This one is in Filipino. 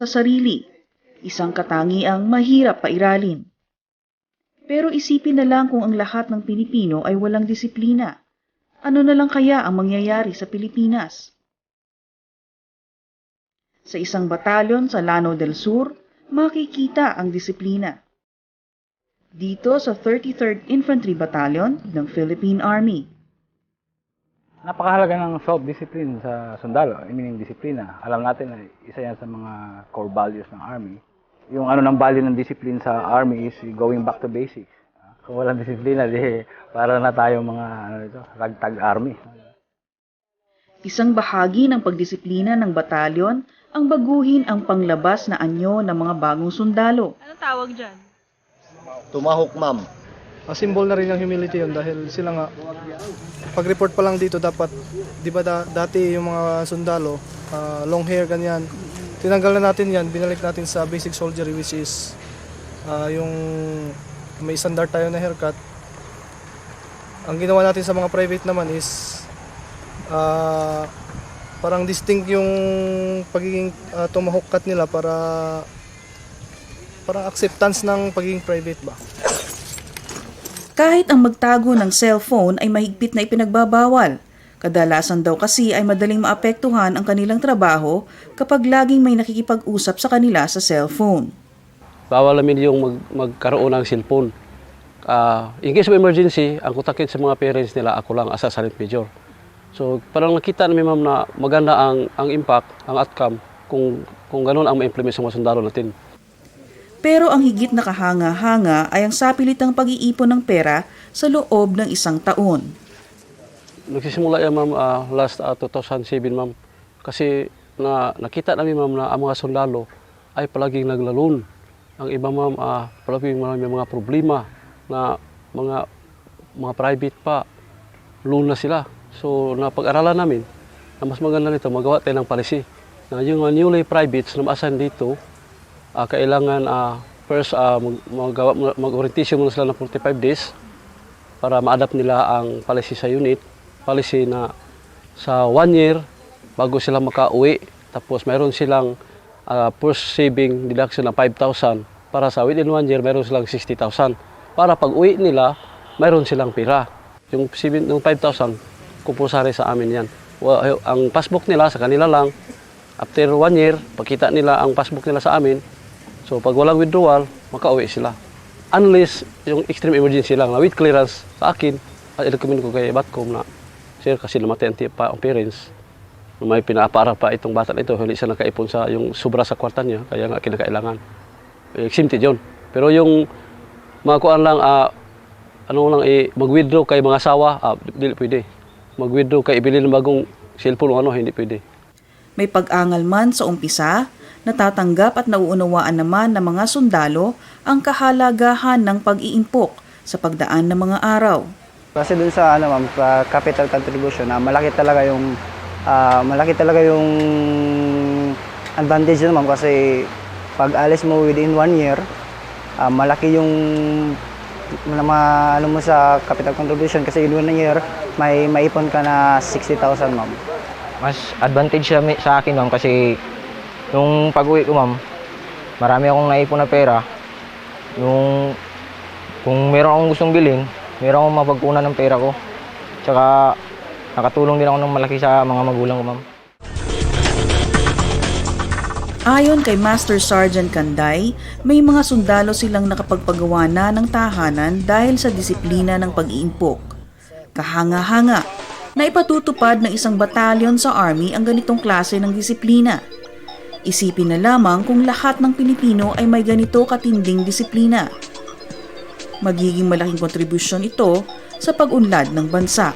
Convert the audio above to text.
sa sarili, isang katangiang mahirap pairalin. Pero isipin na lang kung ang lahat ng Pilipino ay walang disiplina. Ano na lang kaya ang mangyayari sa Pilipinas? Sa isang batalyon sa Lanao del Sur, makikita ang disiplina. Dito sa 33rd Infantry Battalion ng Philippine Army. Napakahalaga ng self-discipline sa sundalo, meaning disiplina. Alam natin na isa yan sa mga core values ng Army. Yung ng value ng discipline sa Army is going back to basics. Kung walang disiplina, di para na tayo mga ragtag Army. Isang bahagi ng pagdisiplina ng batalyon ang baguhin ang panglabas na anyo ng mga bagong sundalo. Anong tawag dyan? Tumahok, ma'am. Symbol na rin ng humility yun dahil sila nga, pag-report pa lang dito dapat, di ba dati yung mga sundalo, long hair, ganyan. Tinanggal na natin yan, binalik natin sa basic soldiery which is yung may standard tayo na haircut. Ang ginawa natin sa mga private naman is parang distinct yung pagiging tomahawk cut nila para parang acceptance ng pagiging private ba. Kahit ang magtago ng cellphone ay mahigpit na ipinagbabawal. Kadalasan daw kasi ay madaling maapektuhan ang kanilang trabaho kapag laging may nakikipag-usap sa kanila sa cellphone. Bawal namin yung magkaroon ng cellphone. In case of emergency, ang kontakin sa mga parents nila, ako lang as a silent major. So parang nakita namin ma'am na maganda ang impact, ang outcome, kung ganun ang ma-implement sa mga sundalo natin. Pero ang higit na kahanga-hanga ay ang sapilitang pag-iipon ng pera sa loob ng isang taon. Nagsisimula yan ma'am last 2007 ma'am. Kasi nakita namin ma'am na ang mga sundalo ay palaging naglalon. Ang iba ma'am palaging may mga problema na mga private pa, loan na sila. So napag-aralan namin na mas maganda nito magawa tayo ng policy na yung newly privates na ma-assign dito, kailangan first mag-orientation muna sila ng 45 days para ma-adapt nila ang policy sa unit. Policy na sa 1 year bago sila makauwi, tapos mayroon silang first saving deduction na 5,000 para sa within 1 year mayroon silang 60,000 para pag uwi nila mayroon silang pera. Yung 5,000 compulsory sa amin yan. Ang passbook nila sa kanila lang. After 1 year, pagkita nila ang passbook nila sa amin, so pag walang withdrawal, makauwi sila. Unless yung extreme emergency lang na with clearance sa akin, i-recommend ko kay Batcom na, sir, kasi namatay ang parents, may pinapaara pa itong bata na ito, hindi siya nakaipon sa yung sobra sa kwarta niya, kaya nga kinakailangan. Exempted yun. Pero yung mga kuan lang, mag-withdraw kay mga asawa, hindi pwede. Mag-withdraw kay ibili ng bagong cellphone o hindi pwede. May pag-angal man sa umpisa, natatanggap at nauunawaan naman ng mga sundalo ang kahalagahan ng pag-iimpok sa pagdaan ng mga araw. Kasi dun sa ma'am, capital contribution, malaki talaga yung advantage na ma'am kasi pag alis mo within 1 year, malaki yung mo sa capital contribution kasi in 1 year may maipon ka na 60,000 ma'am. Mas advantage sa akin ma'am kasi nung pag-uwi ko ma'am, marami akong naipon na pera. Kung meron akong gustong bilhin, meron akong mapagkunan ng pera ko. Tsaka nakatulong din ako ng malaki sa mga magulang ko ma'am. Ayon kay Master Sergeant Kanday, may mga sundalo silang nakapagpagawa na ng tahanan dahil sa disiplina ng pag-iimpok. Kahanga-hanga na ipatutupad ng isang batalyon sa Army ang ganitong klase ng disiplina. Isipin na lamang kung lahat ng Pilipino ay may ganito katinding disiplina. Magiging malaking kontribusyon ito sa pag-unlad ng bansa.